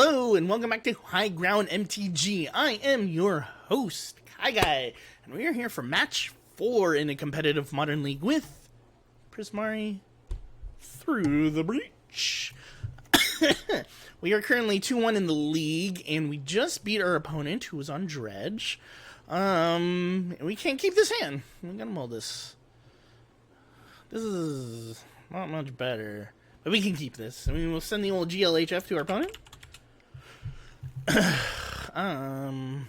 Hello and welcome back to High Ground MTG. I am your host, KyGuy, and we are here for match 4 in a competitive Modern League with Prismari Through The Breach. We are currently 2-1 in the league, and we just beat our opponent, who was on Dredge. We can't keep this hand. We gotta mold this. This is not much better. But we can keep this. I mean, we'll send the old GLHF to our opponent. We'll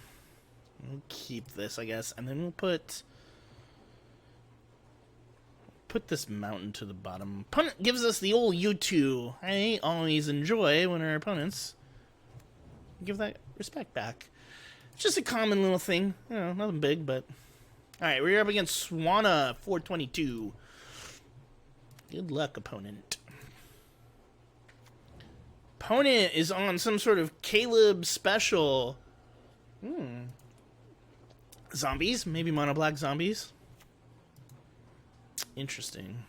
keep this, I guess, and then we'll put this mountain to the bottom. Opponent gives us the old U2. I always enjoy when our opponents give that respect back. It's just a common little thing, you know, nothing big, but all right, we're up against Swana 422. Good luck, opponent. Opponent is on some sort of Caleb special. Zombies? Maybe mono black zombies? Interesting.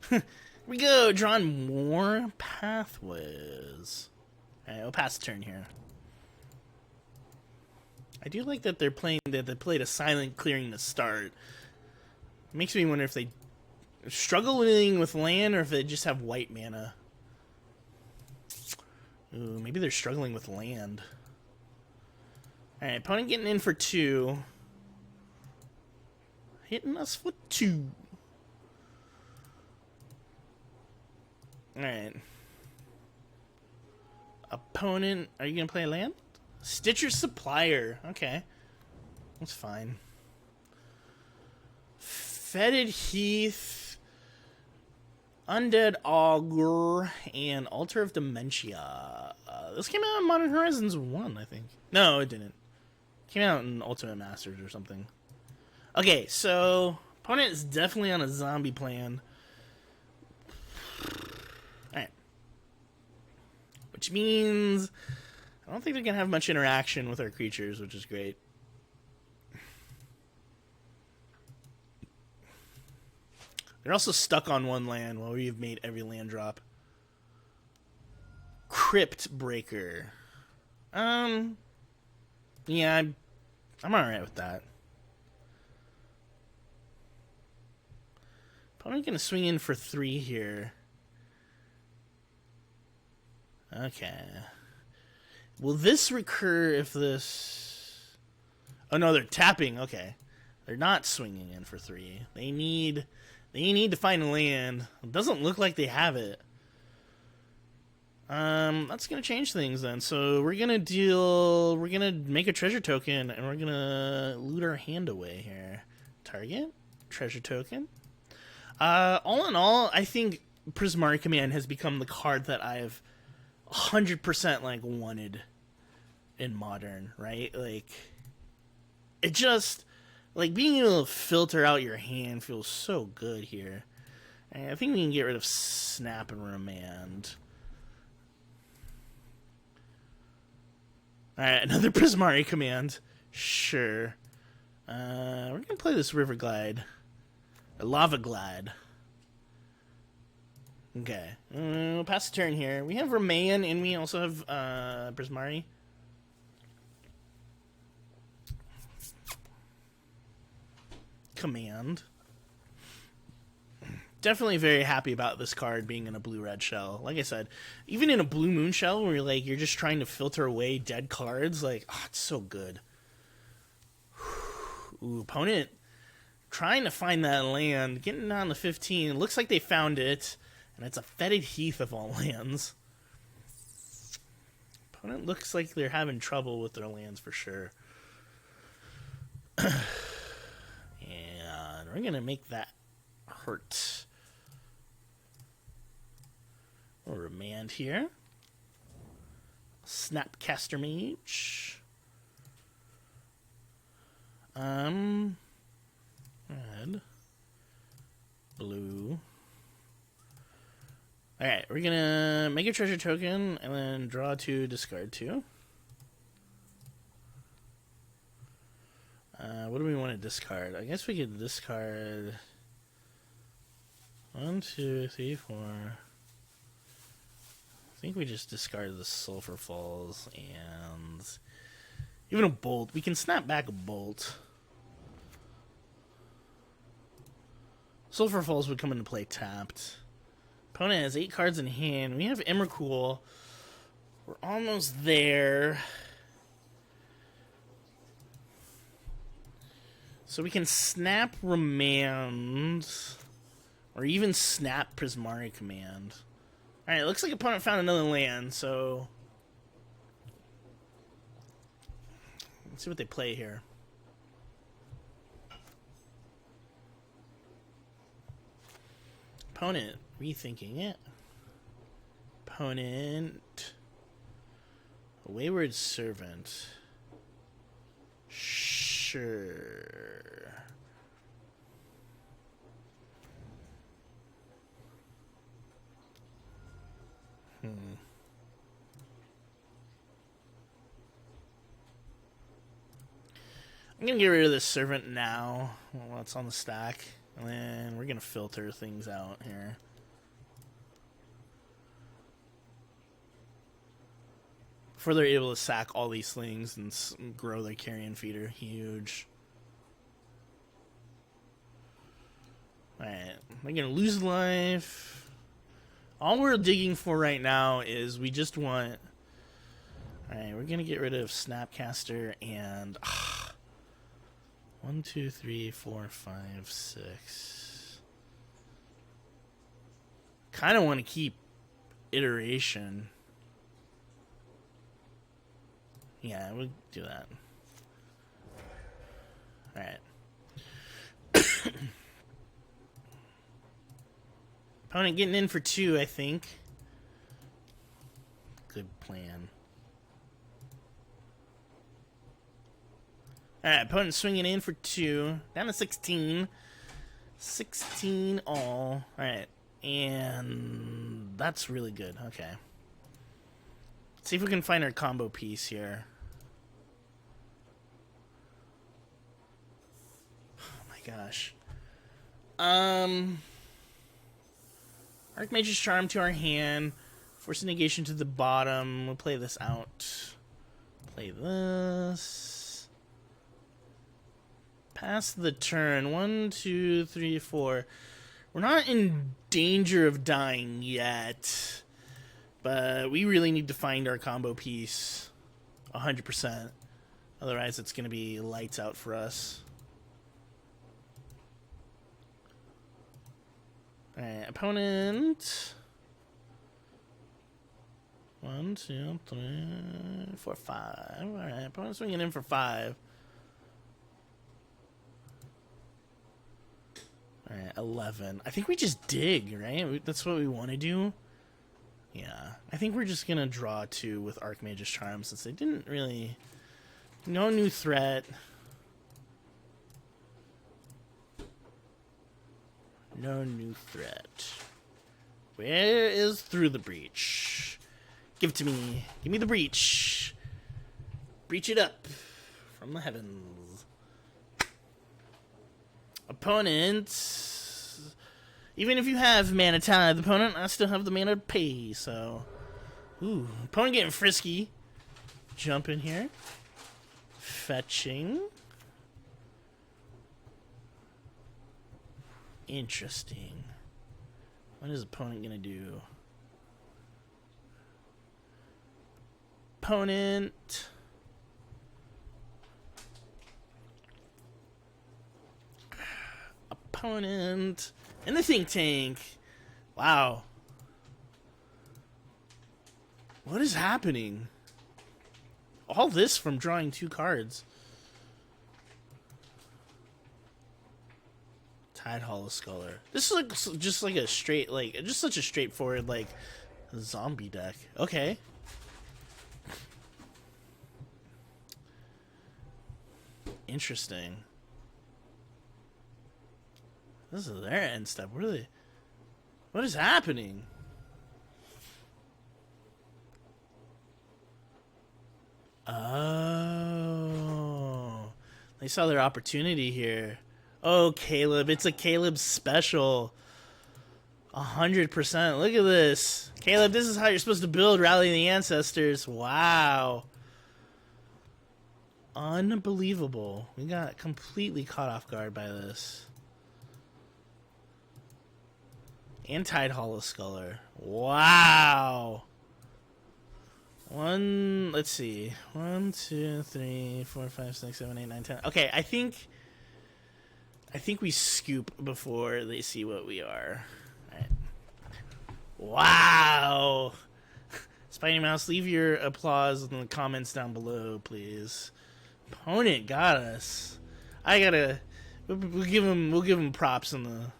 Here we go. Drawn more pathways. Alright, we'll pass the turn here. I do like that they're playing that they played a silent clearing to start. Makes me wonder if they struggling with land or if they just have white mana. Ooh, maybe they're struggling with land. Alright, opponent getting in for 2. Hitting us for 2. Alright. Opponent, are you going to play a land? Stitcher Supplier. Okay. That's fine. Fetid Heath. Undead Augur, and Altar of Dementia. This came out in Modern Horizons 1, I think. No, it didn't. It came out in Ultimate Masters or something. Okay, so opponent is definitely on a zombie plan. Alright. Which means I don't think they're going to have much interaction with our creatures, which is great. They're also stuck on one land while we've made every land drop. Crypt Breaker. Yeah, I'm alright with that. Probably gonna swing in for 3 here. Okay. Will this recur if this... Oh no, they're tapping. Okay. They're not swinging in for 3. They need to find a land. It doesn't look like they have it. That's gonna change things then. So we're gonna make a treasure token and we're gonna loot our hand away here. Target, treasure token. All in all, I think Prismari Command has become the card that I've 100% like wanted in Modern, right? Like, it just... Like, being able to filter out your hand feels so good here. And I think we can get rid of Snap and Remand. Alright, another Prismari Command. Sure. We're going to play this River Glide. Or Lava Glide. Okay. We'll pass the turn here. We have Remand and we also have Prismari. Command. Definitely very happy about this card being in a blue-red shell. Like I said, even in a blue moon shell where you're just trying to filter away dead cards, like, oh, it's so good. Ooh, opponent trying to find that land, getting down to 15. It looks like they found it, and it's a Fetid Heath of all lands. Opponent looks like they're having trouble with their lands for sure. We're going to make that hurt. We'll Remand here. Snapcaster Mage. Red. Blue. Alright, we're going to make a treasure token and then draw 2, discard 2. What do we want to discard? I guess we could discard 1, 2, 3, 4, think we just discarded the Sulfur Falls and even a Bolt. We can snap back a Bolt. Sulfur Falls would come into play tapped. Opponent has 8 cards in hand. We have Emrakul. We're almost there. So we can snap Remand. Or even snap Prismari Command. Alright, looks like opponent found another land, so let's see what they play here. Opponent rethinking it. Opponent a Wayward Servant. Sure. I'm gonna get rid of this servant now while it's on the stack, and then we're gonna filter things out here. Before they're able to sack all these things and grow their carrion feeder. Huge. Alright, we're gonna lose life. All we're digging for right now is we just want... Alright, we're gonna get rid of Snapcaster and... 1, 2, 3, 4, 5, 6. Kind of want to keep Iteration. Yeah, we'll do that. Alright. Opponent getting in for 2, I think. Good plan. Alright, opponent swinging in for 2. Down to 16. 16 all. Alright. And that's really good. Okay. Let's see if we can find our combo piece here. Oh my gosh. Archmage's Charm to our hand. Force negation to the bottom. We'll play this out. Play this. Pass the turn. 1, 2, 3, 4. We're not in danger of dying yet. But we really need to find our combo piece 100%. Otherwise, it's going to be lights out for us. Alright, opponent. 1, 2, 3, 4, 5. Alright, opponent swinging in for 5. Alright, 11. I think we just dig, right? That's what we want to do. Yeah. I think we're just going to draw 2 with Archmage's Charm since they didn't really... No new threat. No new threat. Where is Through the Breach? Give it to me. Give me the breach. Breach it up from the heavens. Opponent. Even if you have mana tithe, the opponent, I still have the mana to pay, so. Ooh, opponent getting frisky. Jump in here. Fetching. Interesting. What is opponent gonna do? Opponent. Opponent. And the think tank. Wow. What is happening? All this from drawing 2 cards. Tide Hollow Sculler. This looks just like a straight, like, just such a straightforward, like, zombie deck. Okay. Interesting. This is their end step. Really? What is happening? Oh. They saw their opportunity here. Oh, Caleb. It's a Caleb special. 100%. Look at this. Caleb, this is how you're supposed to build Rally the Ancestors. Wow. Unbelievable. We got completely caught off guard by this. And Tide Holoskuller. Wow. Let's see. 1, 2, 3, 4, 5, 6, 7, 8, 9, 10. Okay, I think we scoop before they see what we are. Alright. Wow. Spiny Mouse, leave your applause in the comments down below, please. Opponent got us. We'll give him props in the.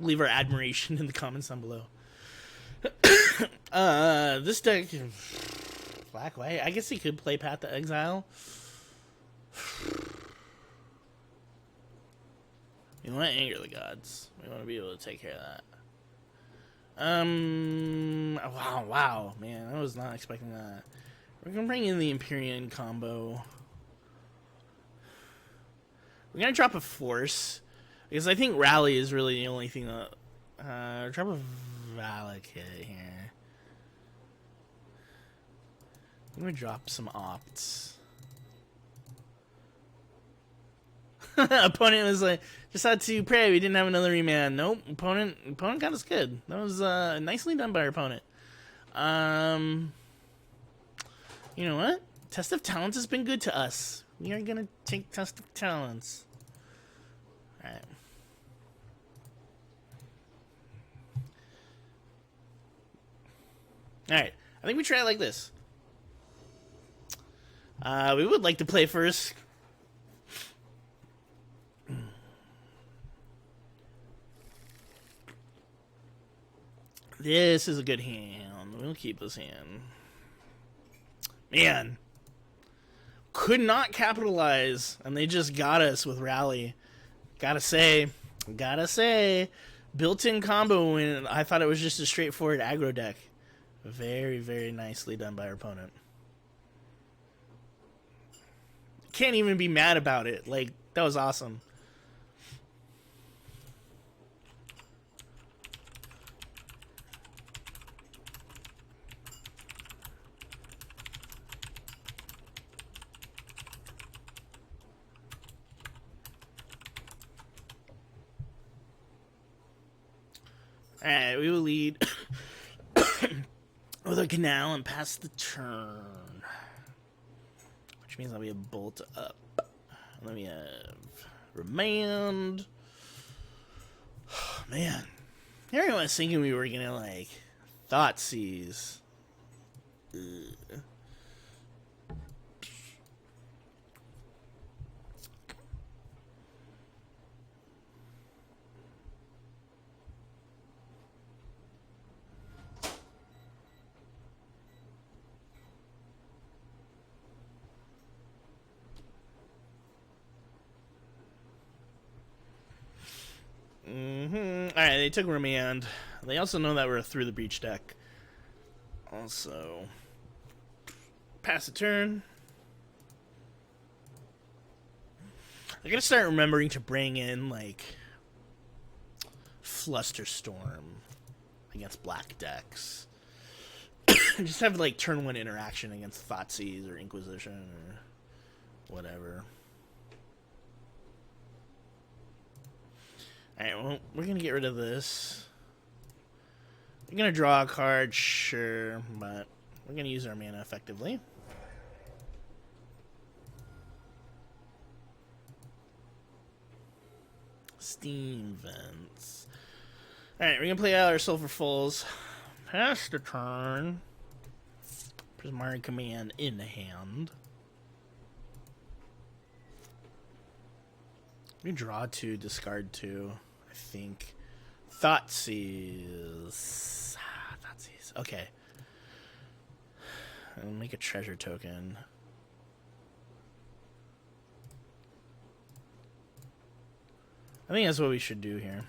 Leave our admiration in the comments down below. This deck, black white. I guess he could play Path to Exile. You know what? Anger the Gods. We want to be able to take care of that. Wow, man, I was not expecting that. We're gonna bring in the Empyrean combo. We're gonna drop a Force. Because I think Rally is really the only thing that... drop a Valakut here. I'm going to drop some Opts. Opponent was like, just had to pray we didn't have another remand. Nope, opponent got us good. That was nicely done by our opponent. You know what? Test of Talents has been good to us. We are going to take Test of Talents. Alright. Alright, I think we try it like this. We would like to play first. This is a good hand. We'll keep this hand. Man. Could not capitalize, and they just got us with Rally. Gotta say, built-in combo when I thought it was just a straightforward aggro deck. Very, very nicely done by our opponent. Can't even be mad about it. Like, that was awesome. Alright, we will lead with a canal and pass the turn. Which means I'll be a bolt up. And then we have Remand. Man. Here I was thinking we were gonna, like, Thoughtseize. Ugh. Alright, they took Remand. They also know that we're a Through the Breach deck. Also, pass the turn. I gotta start remembering to bring in, like, Flusterstorm against black decks. Just have, like, turn 1 interaction against Thoughtseize or Inquisition or whatever. Alright, well, we're gonna get rid of this. We're gonna draw a card, sure, but we're gonna use our mana effectively. Steam Vents. Alright, we're gonna play out our Sulfur Fulls. Pass the turn. Prismari Command in hand. We draw 2, discard 2, I think. Thoughtseize. Thoughtseize. Okay. I'll make a treasure token. I think that's what we should do here.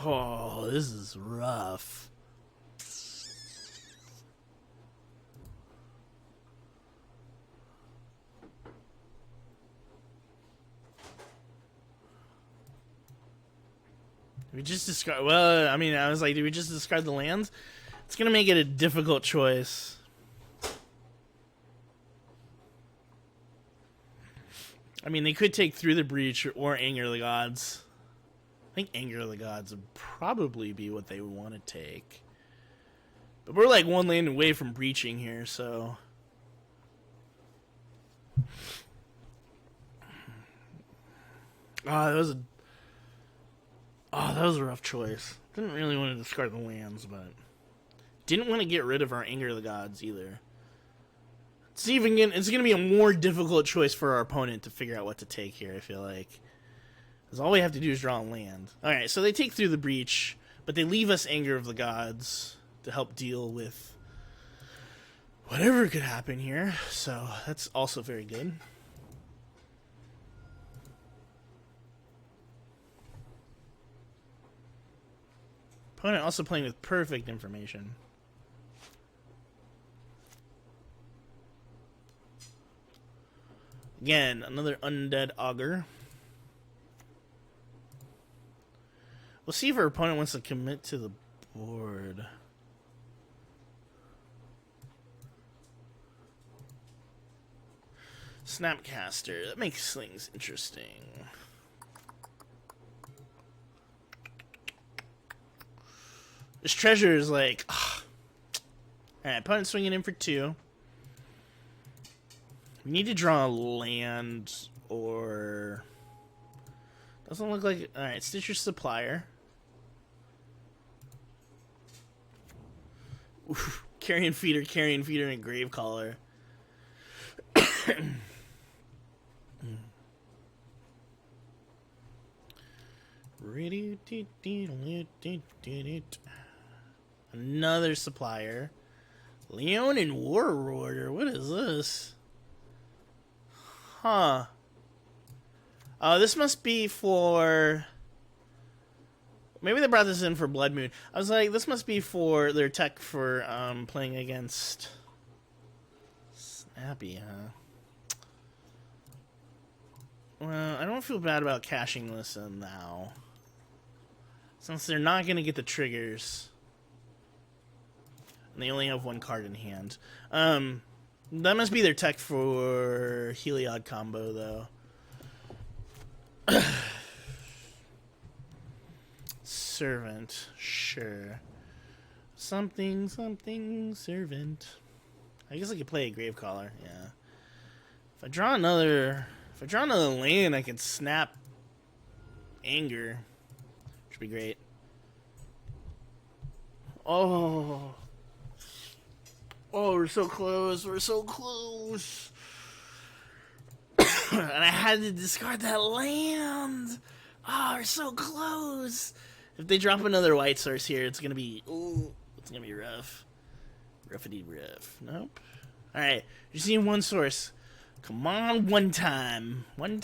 Oh, this is rough. We just discard. Well, I mean, I was like, did we just discard the lands? It's gonna make it a difficult choice. I mean, they could take Through the Breach or Anger of the Gods. I think Anger of the Gods would probably be what they would want to take. But we're like one land away from breaching here, so. That was a rough choice. Didn't really want to discard the lands, but didn't want to get rid of our Anger of the Gods either. It's gonna be a more difficult choice for our opponent to figure out what to take here, I feel like. Because all we have to do is draw a land. Alright, so they take Through the Breach, but they leave us Anger of the Gods to help deal with whatever could happen here. So that's also very good. Opponent also playing with perfect information. Again, another Undead Augur. We'll see if our opponent wants to commit to the board. Snapcaster. That makes things interesting. This treasure is like... Alright, opponent swinging in for 2. We need to draw a land or... Doesn't look like... Alright, Stitcher's Supplier. Oof, Carrion Feeder, and Gravecaller. Another Supplier. Leonin Warlord. What is this? Huh. Oh, this must be for... Maybe they brought this in for Blood Moon. I was like, this must be for their tech for playing against Snappy, huh? Well, I don't feel bad about cashing this in now, since they're not going to get the triggers. And they only have 1 card in hand. That must be their tech for Heliod combo, though. Servant, sure. Something, servant. I guess I could play a Gravecaller, yeah. If I draw another land, I can snap Anger. Which would be great. Oh, we're so close. And I had to discard that land. Oh, we're so close. If they drop another white source here, it's gonna be rough. Roughy rough. Nope. Alright, just need 1 source. Come on, one time, one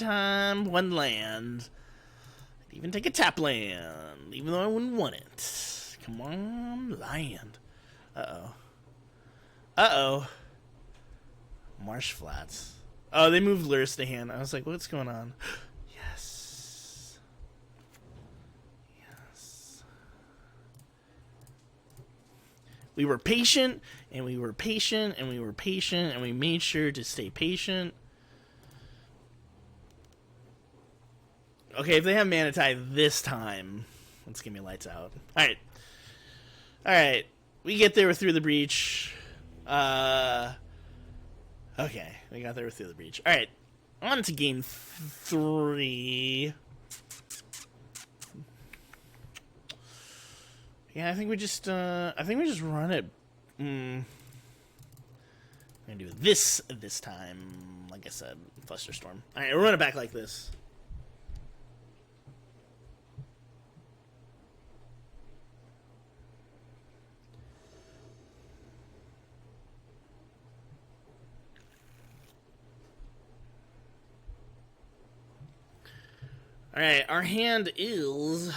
land. I'd even take a tap land, even though I wouldn't want it. Come on, land. Uh-oh. Marsh Flats. Oh, they moved Lurrus to hand. I was like, what's going on? Yes. We were patient, and we were patient, and we were patient, and we made sure to stay patient. Okay, if they have Manatide this time, let's give me lights out. Alright. Alright. We get there Through the Breach. Okay, we got there Through the Breach. Alright. On to game 3. Yeah, I think we just run it. I'm gonna do this time. Like I said, Flusterstorm. Alright, we'll run it back like this. Alright, our hand is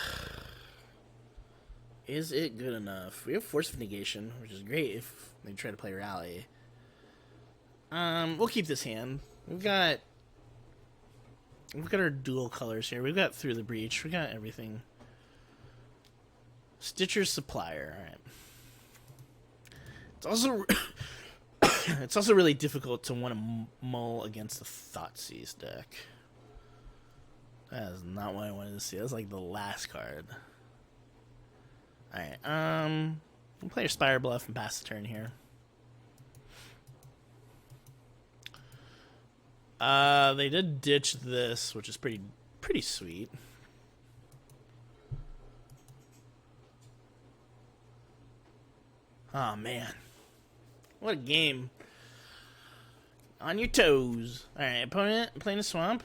Is it good enough? We have Force of Negation, which is great if they try to play Rally. We'll keep this hand. We've got our dual colors here. We've got Through the Breach. We got everything. Stitcher's Supplier. All right. It's also really difficult to want to mull against the Thoughtseize deck. That is not what I wanted to see. That's like the last card. Alright, we'll play a Spire Bluff and pass the turn here. They did ditch this, which is pretty sweet. Oh man. What a game. On your toes. Alright, opponent playing a Swamp.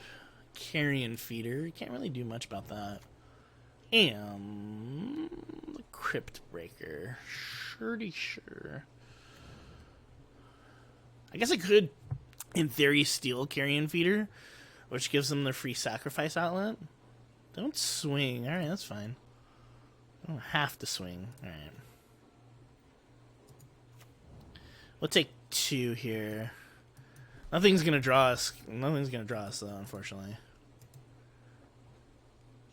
Carrion Feeder. Can't really do much about that. And the Crypt Breaker. Sure. I guess I could, in theory, steal Carrion Feeder, which gives them their free sacrifice outlet. Don't swing. Alright, that's fine. I don't have to swing. Alright. We'll take 2 here. Nothing's gonna draw us. Nothing's gonna draw us, though, unfortunately.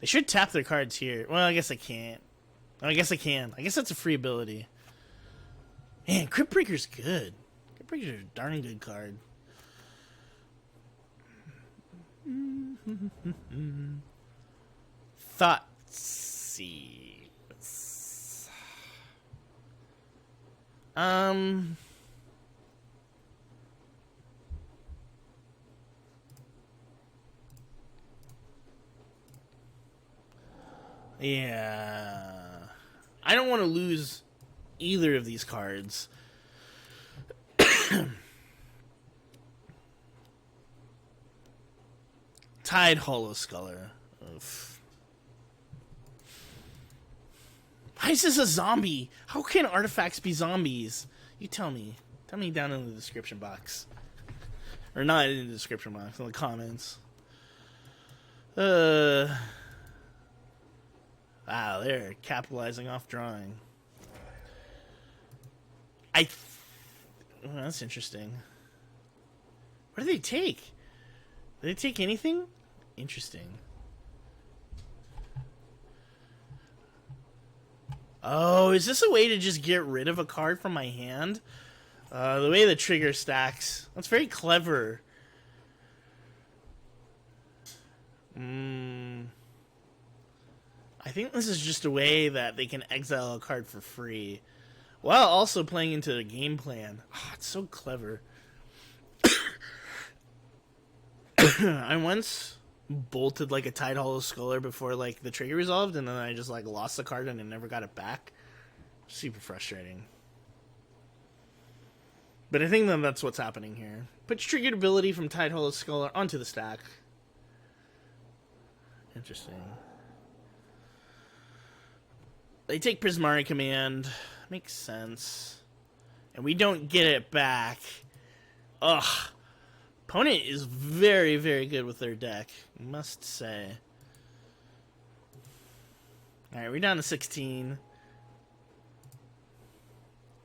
They should tap their cards here. Well, I guess I can't. Oh, I guess I can. I guess that's a free ability. Man, Crypt Breaker's good. Crypt Breaker's a darn good card. Thoughtseize. Yeah. I don't want to lose either of these cards. Tide Hollow Sculler. Oof. Why is this a zombie? How can artifacts be zombies? You tell me. Tell me down in the description box. Or not in the description box, in the comments. Wow, they're capitalizing off drawing. Oh, that's interesting. What do they take? Do they take anything? Interesting. Oh, is this a way to just get rid of a card from my hand? The way the trigger stacks. That's very clever. I think this is just a way that they can exile a card for free, while also playing into the game plan. Oh, it's so clever. I once bolted like a Tide Hollow Sculler before like the trigger resolved, and then I just like lost the card and I never got it back. Super frustrating. But I think that that's what's happening here. Put triggered ability from Tide Hollow Sculler onto the stack. Interesting. They take Prismari Command. Makes sense. And we don't get it back. Ugh. Opponent is very, very good with their deck, must say. Alright, we're down to 16.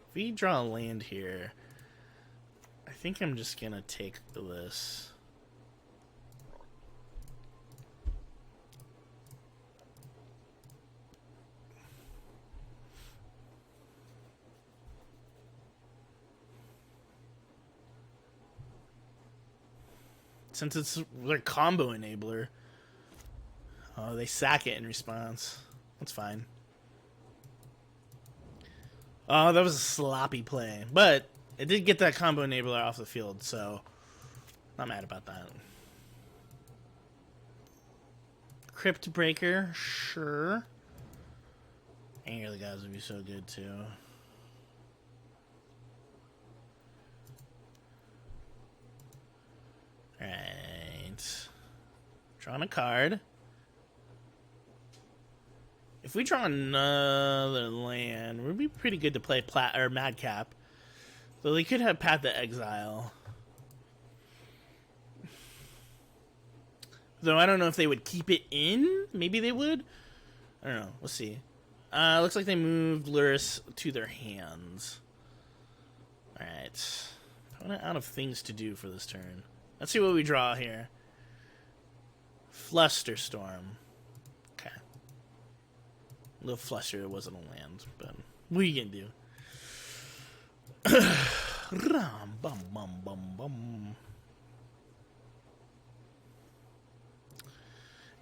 If we draw a land here, I think I'm just gonna take this. Since it's their combo enabler. Oh, they sack it in response. That's fine. Oh, that was a sloppy play. But it did get that combo enabler off the field, so not mad about that. Crypt Breaker, sure. Anger the Gods would be so good too. Right. Drawing a card. If we draw another land, we'd be pretty good to play Madcap. Though they could have Path to Exile. Though I don't know if they would keep it in. Maybe they would. I don't know. We'll see. Looks like they moved Luris to their hands. Alright. Opponent out of things to do for this turn. Let's see what we draw here. Flusterstorm. Okay. A little fluster, it wasn't a land, but what are you gonna do? Ram, bum, bum, bum, bum.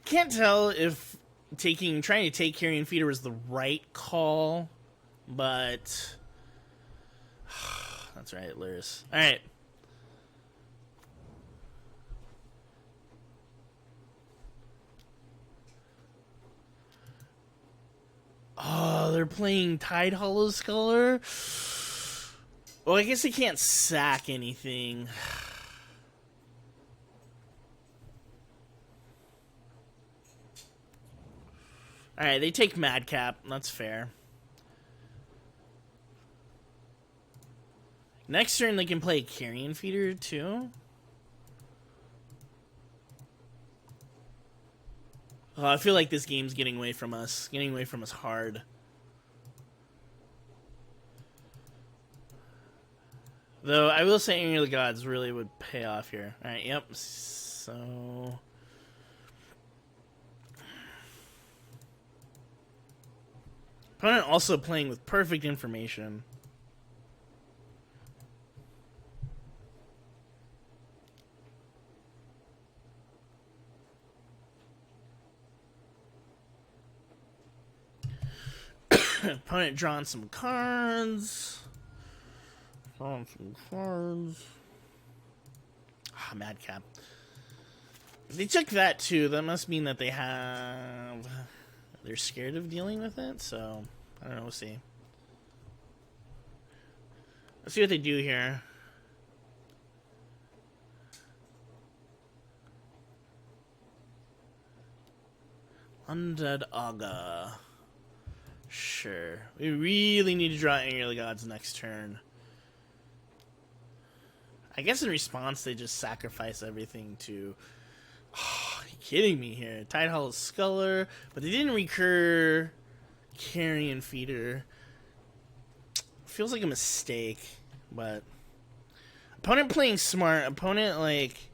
Can't tell if trying to take Carrion Feeder was the right call, but that's right, Luris. All right. Oh, they're playing Tide Hollow Sculler. Well, I guess they can't sack anything. Alright, they take Madcap. That's fair. Next turn, they can play Carrion Feeder, too. Oh, I feel like this game's getting away from us. Getting away from us hard. Though, I will say Anger of the Gods really would pay off here. Alright, yep. So... Opponent also playing with perfect information. Opponent drawing some cards. Ah, Madcap. If they took that too, that must mean that they're scared of dealing with it, so I don't know, we'll see. Let's see what they do here. Undead Aga. Sure. We really need to draw Anger of the Gods next turn. I guess in response they just sacrifice everything to... Oh, are you kidding me here? Tide Hollow Sculler, but they didn't recur Carrion Feeder. Feels like a mistake, but... Opponent playing smart. Opponent, like,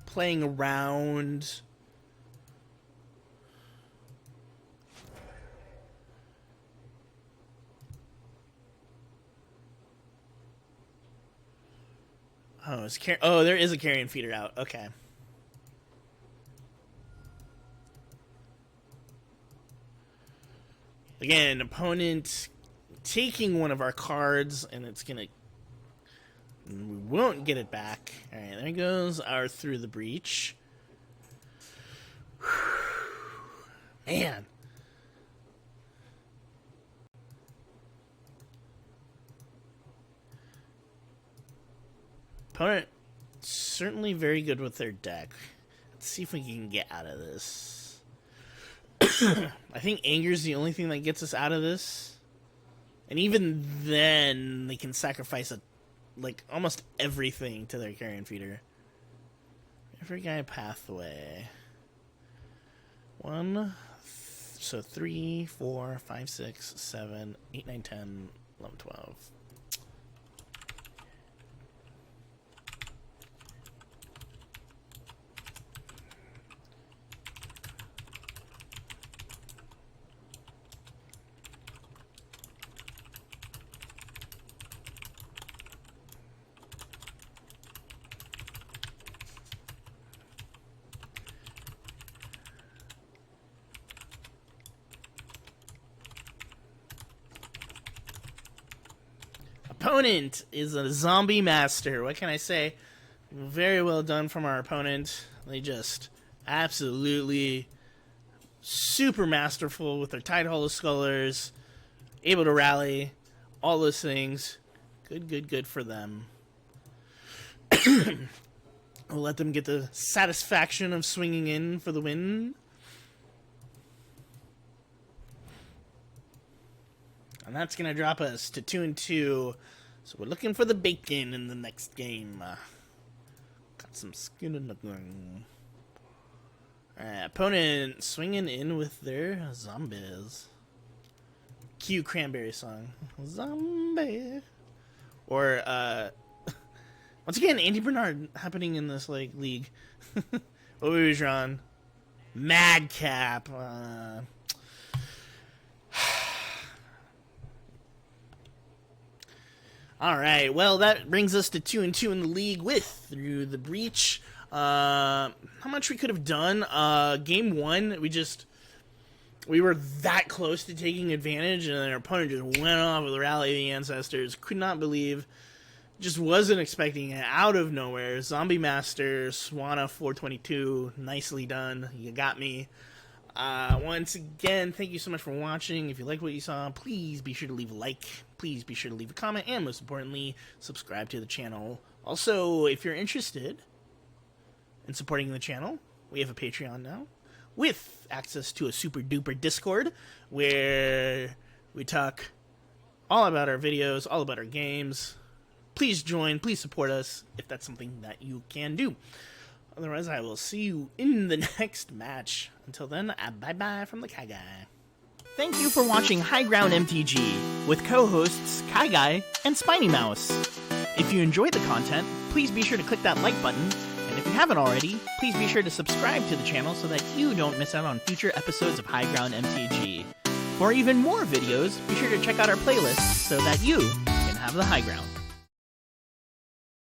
playing around... Oh, there is a Carrion Feeder out. Okay. Again, opponent taking one of our cards, and it's gonna... We won't get it back. Alright, there goes our Through the Breach. Man. Opponent certainly very good with their deck. Let's see if we can get out of this. I think Anger's the only thing that gets us out of this. And even then, they can sacrifice like almost everything to their Carrion Feeder. Every guy pathway. 1, so 3, 4, 5, 6, 7, 8, 9, 10, 11, 12. Opponent is a zombie master. What can I say? Very well done from our opponent. They just absolutely super masterful with their Tide Hollow Scullers, able to rally, all those things. Good for them. We'll let them get the satisfaction of swinging in for the win. And that's going to drop us to 2-2. So we're looking for the bacon in the next game. Got some skin in the game. Alright, opponent swinging in with their zombies. cute Cranberry song. Zombie. Or, once again, Andy Bernard happening in this, like, league. What were we drawing? Madcap. Alright, well, that brings us to 2-2 in the league with Through the Breach. How much we could have done? Game 1, we were that close to taking advantage, and then our opponent just went off with Rally of the Ancestors. Could not believe, just wasn't expecting it, out of nowhere. Zombie Master, Swana 422, nicely done. You got me. Once again, thank you so much for watching. If you liked what you saw, please be sure to leave a like. Please be sure to leave a comment, and most importantly, subscribe to the channel. Also, if you're interested in supporting the channel, we have a Patreon now, with access to a super duper Discord, where we talk all about our videos, all about our games. Please join, please support us, if that's something that you can do. Otherwise, I will see you in the next match. Until then, bye-bye from the KyGuy. Thank you for watching High Ground MTG, with co-hosts KyGuy and Spiny Mouse. If you enjoyed the content, please be sure to click that like button, and if you haven't already, please be sure to subscribe to the channel so that you don't miss out on future episodes of High Ground MTG. For even more videos, be sure to check out our playlists so that you can have the high ground.